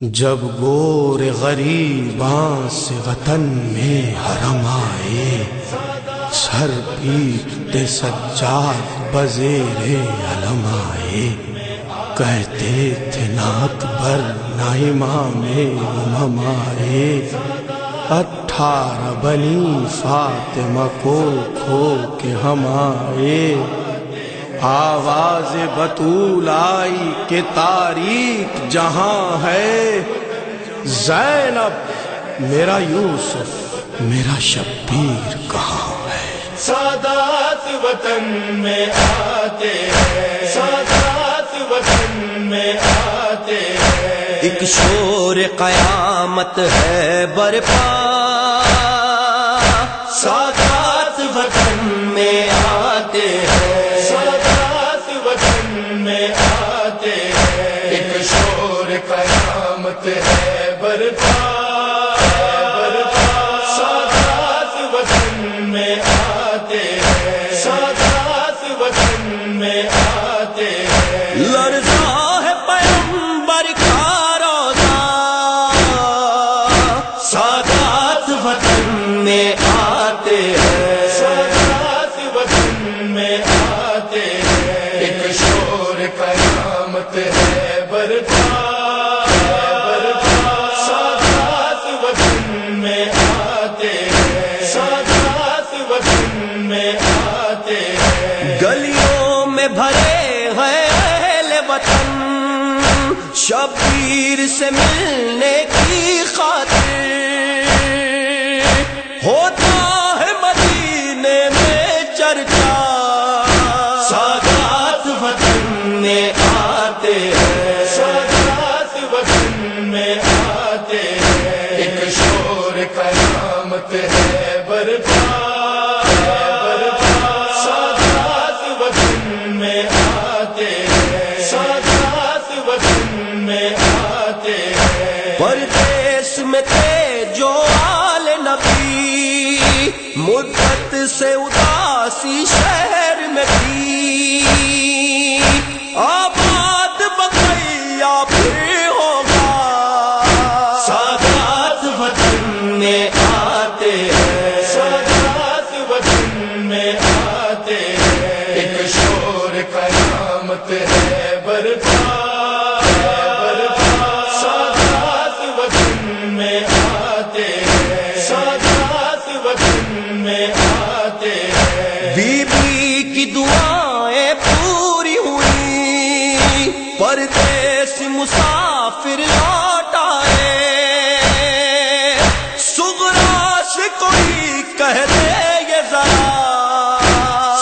جب گور غریباں سے وطن میں حرم آئے، سر پیٹتے سجاد بزیر علم آئے، کہتے تھے نہ اکبر نہ امام امم آئے، 18 بنی فاطمہ کو کھو کے ہم آئے، آواز بطول آئی کہ تاریخ جہاں ہے، زینب میرا یوسف میرا شبیر کہاں ہے؟ سادات وطن میں آتے ہیں، سادات وطن میں آتے ہیں، ایک شور قیامت ہے برپا، سادات وطن میں آتے ہیں، سادات وطن میں آتے ہیں، ایک شور قیامت ہے برپا، سادات وطن میں آتے ہیں، سادات وطن میں آتے ہیں، لرزا ہے پیغمبر کا روزہ، سادات وطن میں آتے ہیں، سادات وطن میں آتے ہیں، ایک شور قیامت ہے برپا، سادات وطن میں آتے ہیں، سادات وطن میں آتے ہیں، گلیوں میں بھرے ہیں اہل وطن، شبیر سے ملنے کی خاطر، ہوتا ہے مدینے میں چرچا، سادات وطن میں آتے ہیں، سادات وطن میں آتے ہیں، ایک شور قیامت ہے برپا، سادات وطن میں آتے ہیں، سادات وطن میں آتے ہیں، پردیس میں تھے جو آل نبی، مدت سے اداسی شہر میں تھی، آباد بقیہ پھر ہوگا، سادات وطن میں آتے ہیں، سادات وطن میں آتے ہیں، ایک شور قیامت ہے برپا، سادات وطن میں آتے ہیں، سادات وطن میں آتے ہیں، بی بی کی دعائیں پوری ہوئی، پردیس مسافر لوٹ آئے، صغرا سے کوئی کہہ دے یہ ذرا،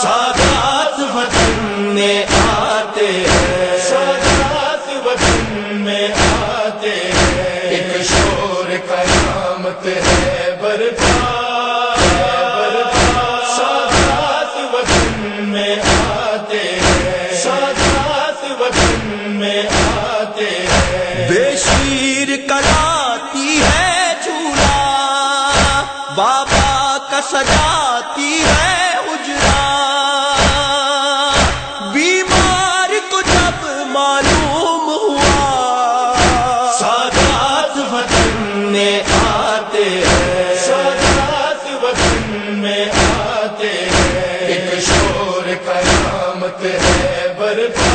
سادات وطن میں آتے ہیں، سادات وطن میں آتے ہیں، ایک شور قیامت ہے برپا، سادات وطن میں آتے ہیں، سادات وطن میں آتے ہیں، بے شیر کلاتی ہے جھولا، بابا کا سجاتی ہے اجرا، بیمار کو جب معلوم ہوا، سادات وطن میں آتے ہیں، سادات وطن میں آتے ہیں، ایک شور قیامت ہے برپا،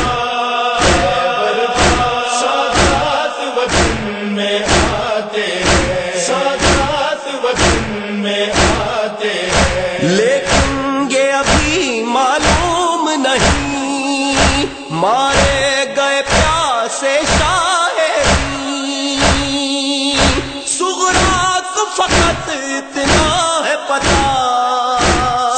سادات وطن میں آتے ہیں، سادات وطن میں آتے ہیں، لیکن یہ ابھی معلوم نہیں، مارے گئے پیاسے شاہدی، صغرا کو فقط اتنا ہے پتا،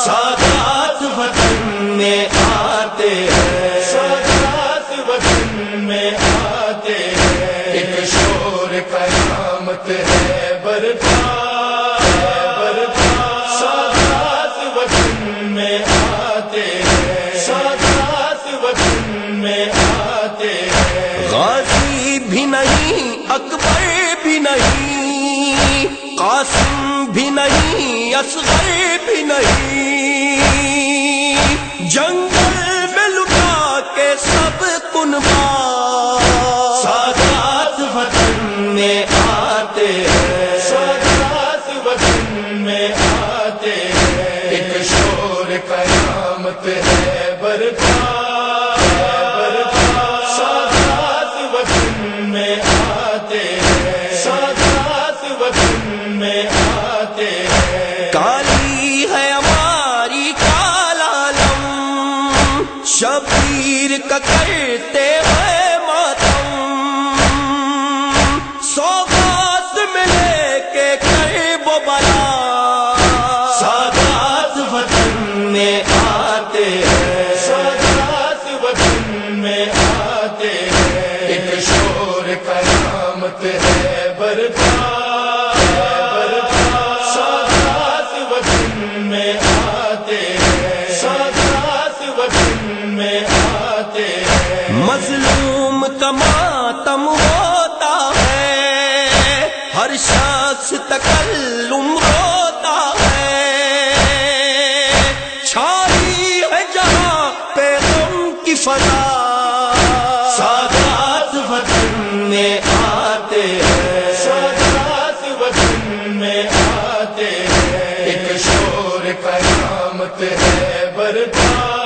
سادات وطن میں آتے ہیں، سادات وطن میں آتے ہیں، ایک شور قیامت ہے برپا، سادات وطن میں آتے ہیں، سادات وطن میں آتے ہیں، غازی بھی نہیں اکبر بھی نہیں، قاسم بھی نہیں اصغر بھی نہیں، جنگل میں لٹا کے سب کنبا، سادات وطن میں آتے ہیں، سادات وطن میں آتے ہیں، ایک شور قیامت ہے برپا، سادات وطن میں آتے ہیں، سادات وطن میں آتے ہیں، کالی ہے ہماری کالا علم، شبیر کا کرتے ہیں ماتم، سوغات میں لے کے کرب و بلا، سادات وطن میں آتے ہیں، سادات وطن میں آتے ہیں، ایک شور قیامت ہے برپا، سادات وطن میں آتے ہیں، سادات وطن میں آتے ہیں، مظلوم کا ماتم ہوتا ہے، ہر شخص تکلم روتا ہے، چھائی ہے جہاں پہ غم کی فضا، سادات وطن میں آتے ہیں، سادات وطن میں آتے ہیں، ایک شور قیامت ہے برپا،